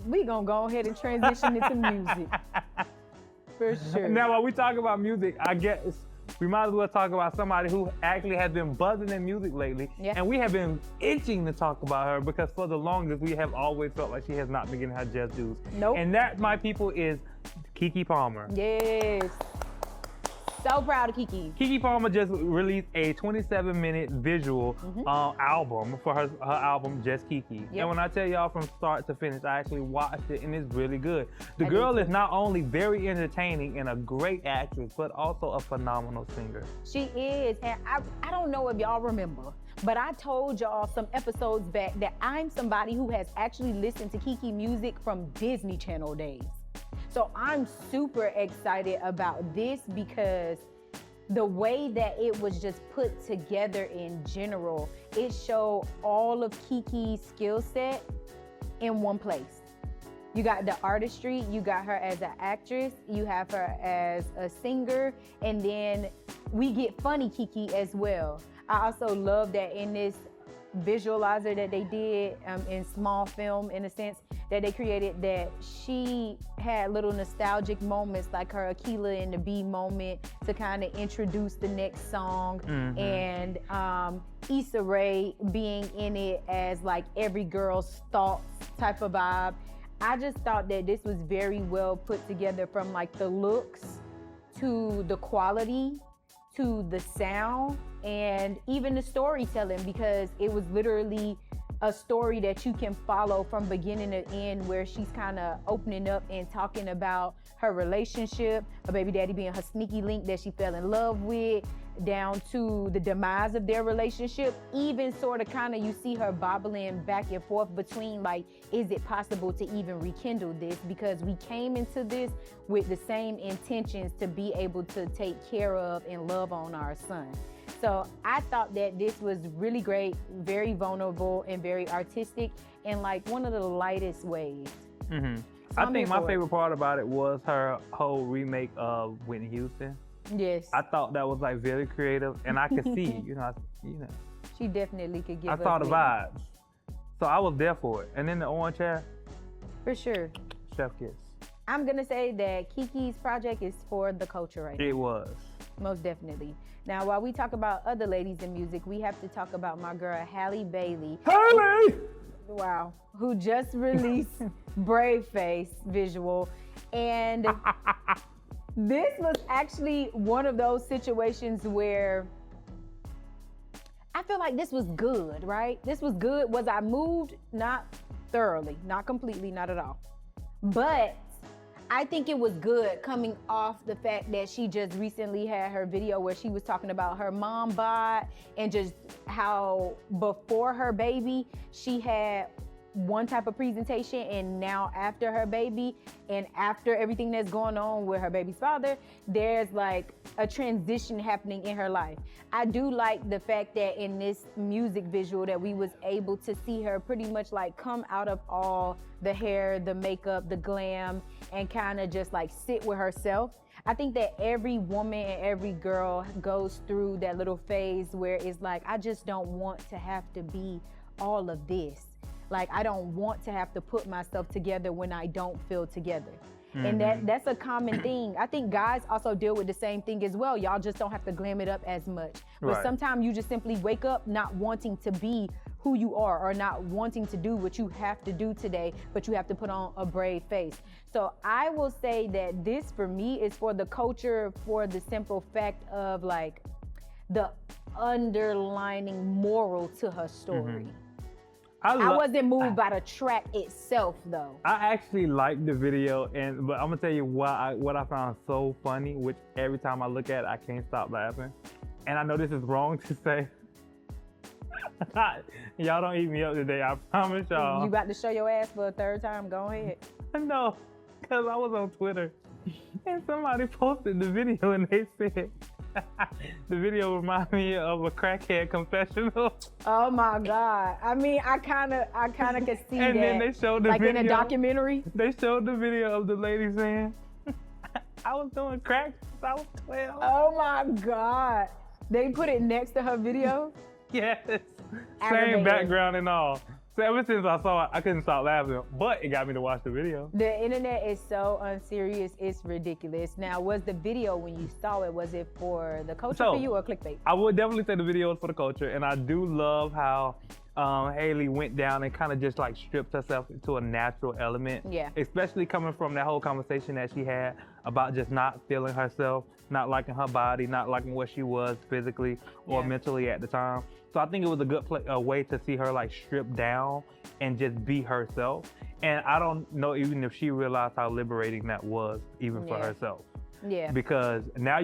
A: We gonna go ahead and transition into music. For sure.
B: Now, while we talk about music, I guess we might as well talk about somebody who actually has been buzzing in music lately.
A: Yeah.
B: And we have been itching to talk about her, because for the longest, we have always felt like she has not been getting her just dues.
A: Nope.
B: And that, my people, is Keke Palmer.
A: Yes. So proud of Keke.
B: Keke Palmer just released a 27-minute visual album for her album, Just Keke.
A: Yep.
B: And when I tell y'all from start to finish, I actually watched it, and it's really good. The girl is not only very entertaining and a great actress, but also a phenomenal singer.
A: She is, and I don't know if y'all remember, but I told y'all some episodes back that I'm somebody who has actually listened to Keke music from Disney Channel days. So I'm super excited about this, because the way that it was just put together in general, it showed all of Keke's skill set in one place. You got the artistry, you got her as an actress, you have her as a singer, and then we get funny Keke as well. I also love that in this visualizer that they did in small film, in a sense, that they created, that she had little nostalgic moments like her Aquila and the Bee moment to kind of introduce the next song, and Issa Rae being in it as like every girl's thoughts type of vibe. I just thought that this was very well put together, from like the looks to the quality to the sound and even the storytelling, because it was literally a story that you can follow from beginning to end, where she's kind of opening up and talking about her relationship, her baby daddy being her sneaky link that she fell in love with, down to the demise of their relationship. Even sort of kind of you see her bobbling back and forth between like, is it possible to even rekindle this? Because we came into this with the same intentions to be able to take care of and love on our son. So I thought that this was really great, very vulnerable and very artistic in like one of the lightest ways.
B: Mm-hmm. I think my favorite part about it was her whole remake of Whitney Houston.
A: Yes.
B: I thought that was like very creative, and I could see,
A: She definitely could give us.
B: I saw the vibes, so I was there for it. And then the orange hair.
A: For sure.
B: Chef kiss.
A: I'm gonna say that Keke's project is for the culture right now.
B: It was.
A: Most definitely. Now, while we talk about other ladies in music, we have to talk about my girl, Halle Bailey.
B: Halle!
A: Wow. Who just released Braveface visual. And this was actually one of those situations where I feel like this was good, right? This was good. Was I moved? Not thoroughly, not completely, not at all. But I think it was good coming off the fact that she just recently had her video where she was talking about her mom bod and just how before her baby, she had one type of presentation, and now after her baby and after everything that's going on with her baby's father, there's like a transition happening in her life. I do like the fact that in this music visual that we was able to see her pretty much like come out of all the hair, the makeup, the glam, and kind of just like sit with herself. I think that every woman and every girl goes through that little phase where it's like, I just don't want to have to be all of this. Like, I don't want to have to put myself together when I don't feel together. Mm-hmm. And that's a common thing. I think guys also deal with the same thing as well. Y'all just don't have to glam it up as much. But sometimes you just simply wake up not wanting to be who you are or not wanting to do what you have to do today, but you have to put on a brave face. So I will say that this for me is for the culture, for the simple fact of like the underlining moral to her story. Mm-hmm. I wasn't moved by the track itself, though.
B: I actually liked the video, but I'm gonna tell you what I found so funny, which every time I look at it, I can't stop laughing. And I know this is wrong to say. Y'all don't eat me up today, I promise y'all.
A: You about to show your ass for a third time? Go ahead.
B: No, because I was on Twitter, and somebody posted the video, and they said, the video reminded me of a crackhead confessional.
A: Oh my God. I mean, I kind of could see
B: and
A: that.
B: Then they showed the
A: like
B: video.
A: In a documentary?
B: They showed the video of the lady saying, I was doing crack since I was 12.
A: Oh my God. They put it next to her video?
B: Yes. Same background and all. So ever since I saw it, I couldn't stop laughing, but it got me to watch the video.
A: The internet is so unserious, it's ridiculous. Now, was the video, when you saw it, was it for the culture for you or clickbait?
B: I would definitely say the video is for the culture, and I do love how Halle went down and kind of just like stripped herself into a natural element.
A: Yeah.
B: Especially coming from that whole conversation that she had about just not feeling herself, not liking her body, not liking what she was physically or mentally at the time. So I think it was a good way to see her like strip down and just be herself. And I don't know even if she realized how liberating that was even for herself.
A: Yeah.
B: Because now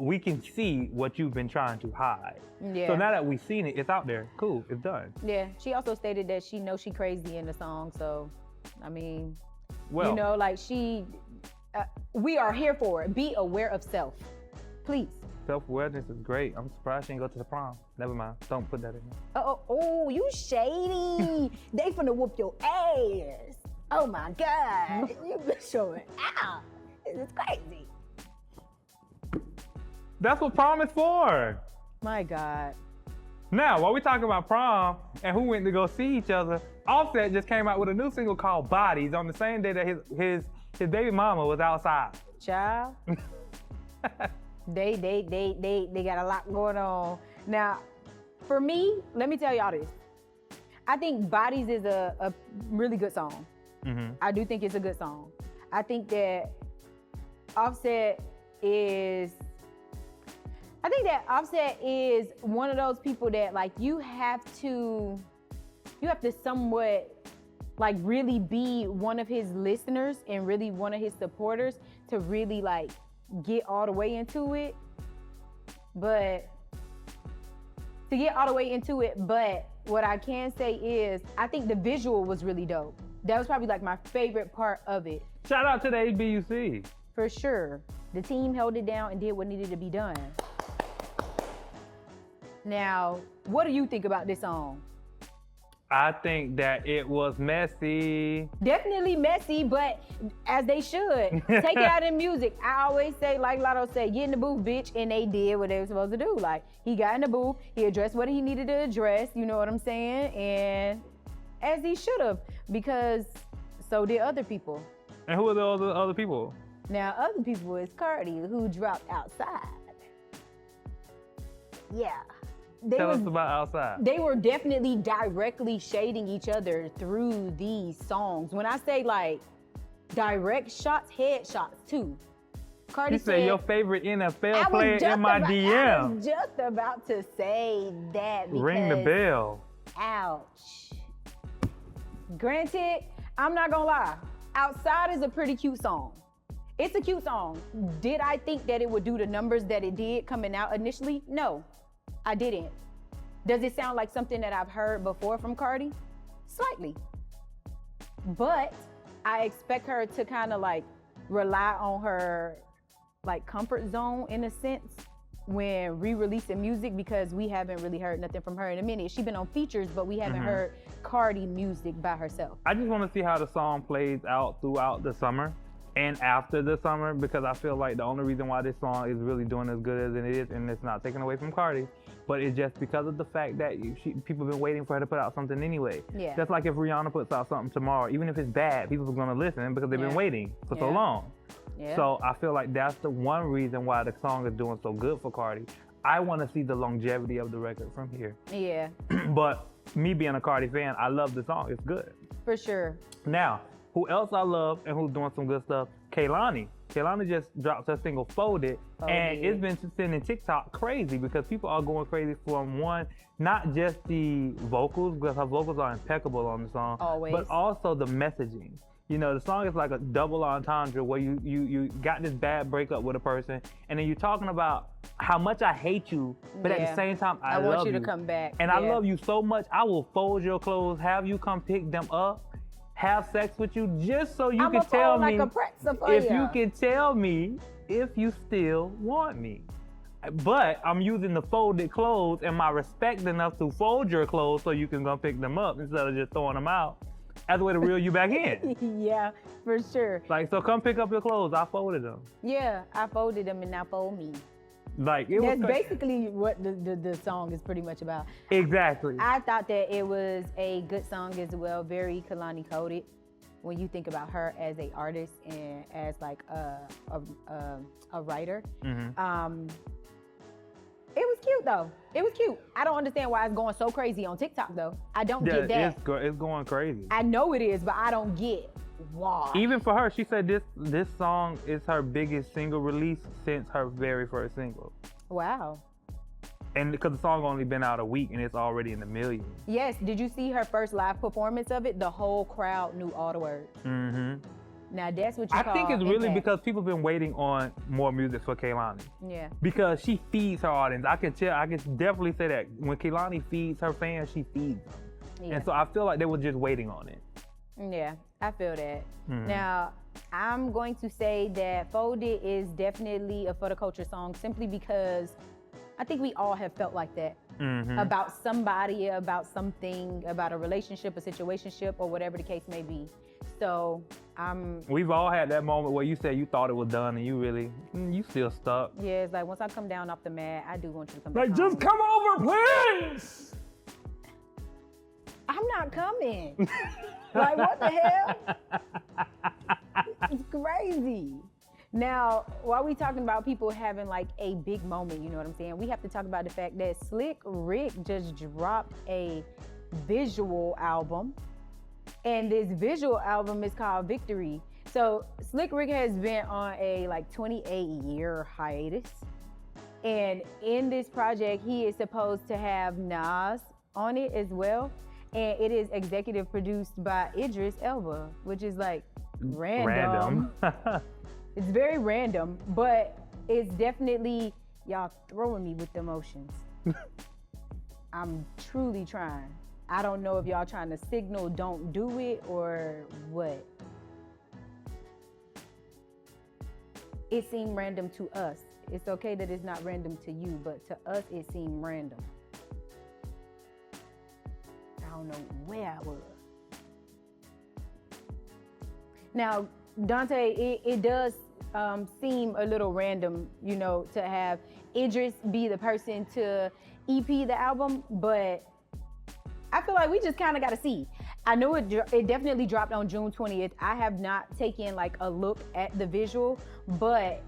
B: we can see what you've been trying to hide.
A: Yeah.
B: So now that we've seen it, it's out there. Cool, it's done.
A: Yeah. She also stated that she knows she crazy in the song. So, I mean,
B: well,
A: you know, like we are here for it. Be aware of self, please.
B: Self-awareness is great. I'm surprised she didn't go to the prom. Never mind. Don't put that in there.
A: Oh, you shady. They finna whoop your ass. Oh my God. You been showing out. This is crazy.
B: That's what prom is for.
A: My God.
B: Now, while we talking about prom and who went to go see each other, Offset just came out with a new single called Bodies on the same day that his baby mama was outside.
A: Child. They got a lot going on. Now, for me, let me tell y'all this. I think Bodies is a really good song. Mm-hmm. I do think it's a good song. I think that Offset is one of those people that like you have to you have to somewhat like really be one of his listeners and really one of his supporters to really like get all the way into it. But what I can say is I think the visual was really dope. That was probably like my favorite part of it.
B: Shout out to the HBUC.
A: For sure. The team held it down and did what needed to be done. Now, what do you think about this song?
B: I think that it was messy.
A: Definitely messy, but as they should. Take it out in music. I always say, like Lotto said, get in the booth, bitch, and they did what they were supposed to do. Like, he got in the booth, he addressed what he needed to address, you know what I'm saying? And as he should have, because so did other people.
B: And who are the other people?
A: Now, other people is Cardi, who dropped Outside. Yeah.
B: Tell us about Outside.
A: They were definitely directly shading each other through these songs. When I say like direct shots, headshots too. Cardi
B: said your favorite NFL player in my DM.
A: I was just about to say that because,
B: ring the bell.
A: Ouch. Granted, I'm not gonna lie. Outside is a pretty cute song. It's a cute song. Did I think that it would do the numbers that it did coming out initially? No. I didn't. Does it sound like something that I've heard before from Cardi? Slightly. But I expect her to kind of like rely on her like comfort zone in a sense when re-releasing music, because we haven't really heard nothing from her in a minute. She's been on features, but we haven't heard Cardi music by herself.
B: I just want to see how the song plays out throughout the summer and after the summer, because I feel like the only reason why this song is really doing as good as it is, and it's not taken away from Cardi, but it's just because of the fact that people have been waiting for her to put out something anyway.
A: Yeah.
B: Just like if Rihanna puts out something tomorrow, even if it's bad, people are gonna listen because they've been waiting for so long.
A: Yeah.
B: So I feel like that's the one reason why the song is doing so good for Cardi. I want to see the longevity of the record from here.
A: Yeah.
B: But me being a Cardi fan, I love the song. It's good.
A: For sure.
B: Now, who else I love and who's doing some good stuff? Kehlani. Kehlani just dropped her single Folded, and it's been sending TikTok crazy because people are going crazy from one, not just the vocals, because her vocals are impeccable on the song, but also the messaging. You know, the song is like a double entendre where you got this bad breakup with a person, and then you're talking about how much I hate you, but at the same time, I love you.
A: I want you to come back.
B: And I love you so much, I will fold your clothes, have you come pick them up, have sex with you, just so you can tell me if you can tell me if you still want me. But I'm using the folded clothes and my respect enough to fold your clothes so you can go pick them up instead of just throwing them out as a way to reel you back in.
A: Yeah, for sure.
B: Like, so come pick up your clothes. I folded them.
A: Yeah, I folded them and now fold me.
B: Like,
A: that's basically what the song is pretty much about.
B: Exactly.
A: I thought that it was a good song as well, very Kehlani coded. When you think about her as a artist and as like a writer, it was cute though. It was cute. I don't understand why it's going so crazy on TikTok though. I don't get that.
B: It's going crazy.
A: I know it is, but I don't get why.
B: Even for her, she said this song is her biggest single release since her very first single.
A: Wow.
B: And because the song only been out a week and it's already in the millions.
A: Yes, did you see her first live performance of it? The whole crowd knew all the words. Now that's what you call
B: I think it's really
A: impact.
B: because people have been waiting on more music for Kehlani.
A: Yeah.
B: Because she feeds her audience. I can definitely say that. When Kehlani feeds her fans, she feeds them. Yeah. And so I feel like they were just waiting on it.
A: Yeah, I feel that. Now, I'm going to say that Folded is definitely a for the culture song simply because I think we all have felt like that about somebody, about something, about a relationship, a situationship, or whatever the case may be. So
B: we've all had that moment where you said you thought it was done and you really, you still stuck.
A: Yeah, it's like once I come down off the mat, I do want you to come back
B: home. Just come over, please!
A: I'm not coming. Like, what the hell? It's crazy. Now, while we talking about people having like a big moment, you know what I'm saying? We have to talk about the fact that Slick Rick just dropped a visual album. And this visual album is called Victory. So Slick Rick has been on a like 28-year hiatus. And in this project, he is supposed to have Nas on it as well. And it is executive produced by Idris Elba, which is like random. It's very random, but it's definitely y'all throwing me with the emotions. I'm truly trying. I don't know if y'all trying to signal don't do it or what. It seemed random to us. It's okay that it's not random to you, but to us it seemed random. I don't know where I was. Now, Dante, it does seem a little random, you know, to have Idris be the person to EP the album, but I feel like we just kind of got to see. I know it definitely dropped on June 20th. I have not taken like a look at the visual, but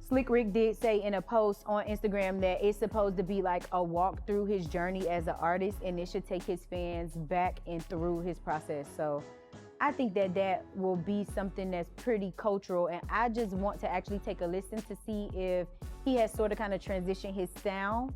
A: Slick Rick did say in a post on Instagram that it's supposed to be like a walk through his journey as an artist, and it should take his fans back and through his process. So I think that will be something that's pretty cultural, and I just want to actually take a listen to see if he has sort of kind of transitioned his sound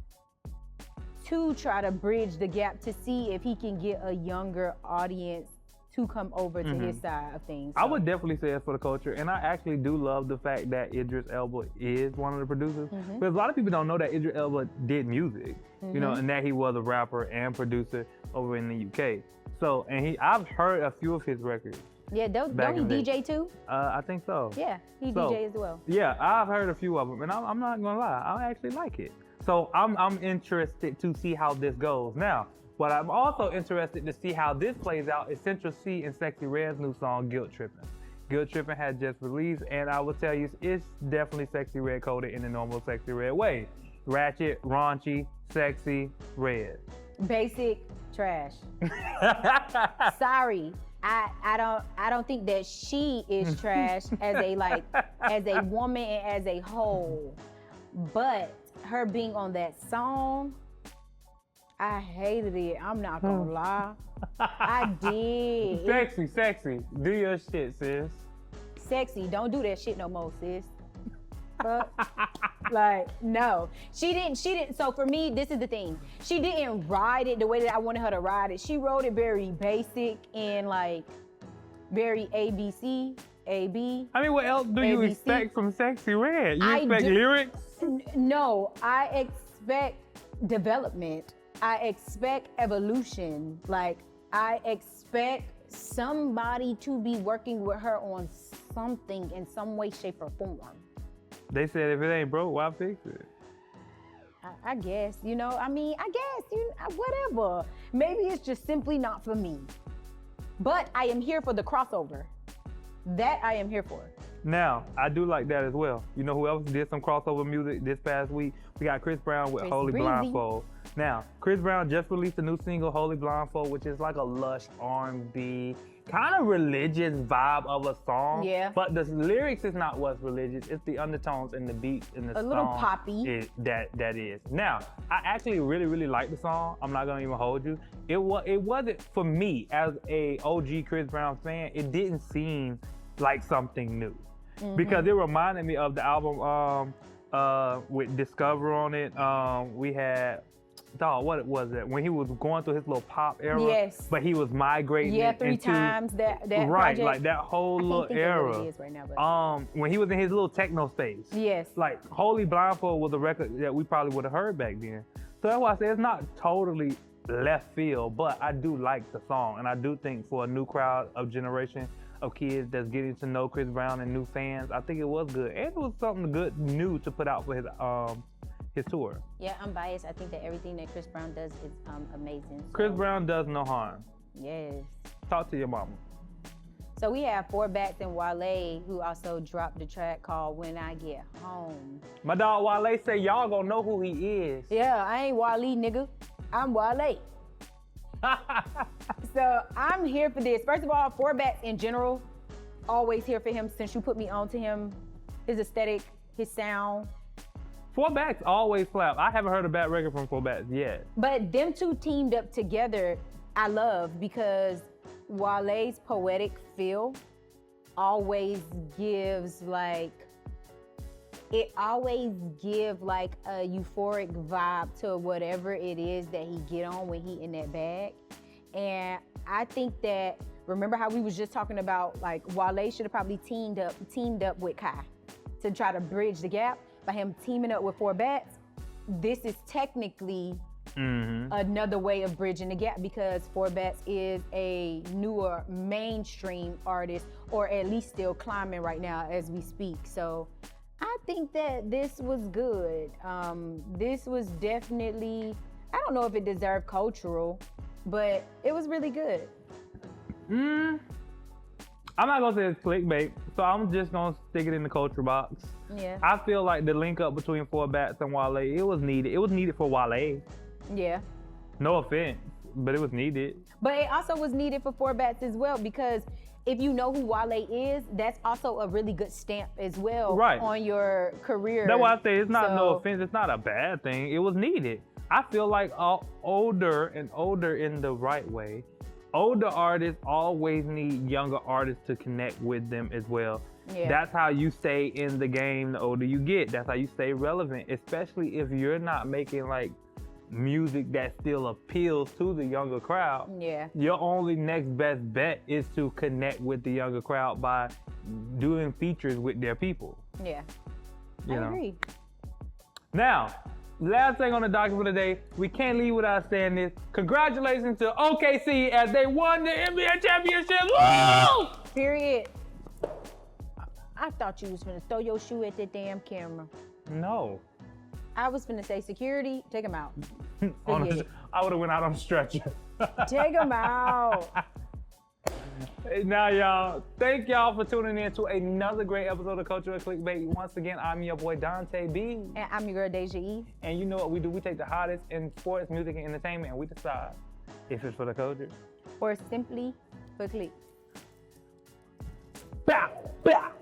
A: to try to bridge the gap to see if he can get a younger audience to come over to his side of things. So.
B: I would definitely say it's for the culture, and I actually do love the fact that Idris Elba is one of the producers. Because a lot of people don't know that Idris Elba did music, you know, and that he was a rapper and producer over in the UK. So, and I've heard a few of his records.
A: Yeah, don't he DJ too?
B: I think so.
A: Yeah, he DJ as well.
B: Yeah, I've heard a few of them, and I'm not gonna lie, I actually like it. So I'm interested to see how this goes. Now, what I'm also interested to see how this plays out is Central C and Sexyy Red's new song, Guilt Trippin'. Guilt Trippin' had just released, and I will tell you, it's definitely Sexyy Red coded in the normal Sexyy Red way. Ratchet, raunchy, sexy, red.
A: Basic trash. Sorry. I don't think that she is trash as a woman and as a whole. But her being on that song, I hated it. I'm not gonna lie. I did.
B: Sexy. Do your shit, sis.
A: Sexy, don't do that shit no more, sis. But, like, no. She didn't. So for me, this is the thing. She didn't ride it the way that I wanted her to ride it. She wrote it very basic and like very ABC, AB.
B: I mean, what else do you expect from Sexyy Red? You expect lyrics?
A: No, I expect development. I expect evolution. Like, I expect somebody to be working with her on something in some way, shape, or form.
B: They said if it ain't broke, why fix it?
A: I guess, you know, I mean, whatever. Maybe it's just simply not for me. But I am here for the crossover. That I am here for.
B: Now, I do like that as well. You know who else did some crossover music this past week? We got Chris Brown with Holy Blindfold. Now, Chris Brown just released a new single, Holy Blindfold, which is like a lush R&B, kind of religious vibe of a song.
A: Yeah.
B: But the lyrics is not what's religious. It's the undertones and the beats in the song.
A: A little poppy.
B: That is. Now, I actually really, really like the song. I'm not gonna even hold you. It wasn't, for me, as a OG Chris Brown fan, it didn't seem like something new. Because it reminded me of the album with Discover on it. We had, what was it? When he was going through his little pop era.
A: Yes.
B: But he was migrating
A: three times that
B: right,
A: project.
B: Like that whole little era.
A: What it is right now, but.
B: When he was in his little techno space.
A: Yes.
B: Like Holy Blindfold was a record that we probably would have heard back then. So that's why I say it's not totally left field, but I do like the song. And I do think for a new crowd of generation of kids that's getting to know Chris Brown and new fans, I think it was good. And it was something good, new to put out for his tour.
A: Yeah, I'm biased. I think that everything that Chris Brown does is amazing. So.
B: Chris Brown does no harm.
A: Yes.
B: Talk to your mama.
A: So we have Four Backs and Wale, who also dropped the track called When I Get Home.
B: My dog Wale say y'all gonna know who he is.
A: Yeah, I ain't Wale, nigga. I'm Wale. So I'm here for this. First of all, Four Backs in general, always here for him since you put me on to him. His aesthetic, his sound.
B: Four Backs always slap. I haven't heard a bad record from Four Backs yet.
A: But them two teamed up together, I love, because Wale's poetic feel always gives like a euphoric vibe to whatever it is that he get on when he in that bag. And I think that, remember how we was just talking about like Wale should have probably teamed up with Kai to try to bridge the gap by him teaming up with Four Bats. This is technically another way of bridging the gap because Four Bats is a newer mainstream artist, or at least still climbing right now as we speak. So I think that this was good. This was definitely, I don't know if it deserved cultural, but it was really good.
B: I'm not gonna say it's clickbait, so I'm just gonna stick it in the culture box.
A: Yeah.
B: I feel like the link up between Four Bats and Wale, it was needed. It was needed for Wale.
A: Yeah.
B: No offense, but it was needed.
A: But it also was needed for Four Bats as well, because if you know who Wale is, that's also a really good stamp as well on your career.
B: That's why I say it's not no offense. It's not a bad thing. It was needed. I feel like older and older in the right way. Older artists always need younger artists to connect with them as well.
A: Yeah.
B: That's how you stay in the game the older you get. That's how you stay relevant, especially if you're not making like music that still appeals to the younger crowd.
A: Yeah.
B: Your only next best bet is to connect with the younger crowd by doing features with their people.
A: Yeah.
B: You
A: I
B: know?
A: agree.
B: Now, last thing on the docket for today, we can't leave without saying this. Congratulations to OKC as they won the NBA championship. Woo!
A: Period. I thought you was gonna throw your shoe at that damn camera.
B: No.
A: I was gonna say security, take him out.
B: I would have went out on a stretcher.
A: Take him out.
B: Now, y'all, thank y'all for tuning in to another great episode of Cultural Clickbait. Once again, I'm your boy Dante B.
A: And I'm your girl Deja E.
B: And you know what we do? We take the hottest in sports, music, and entertainment, and we decide if it's for the culture
A: Or simply for clicks.
B: Bow, bow.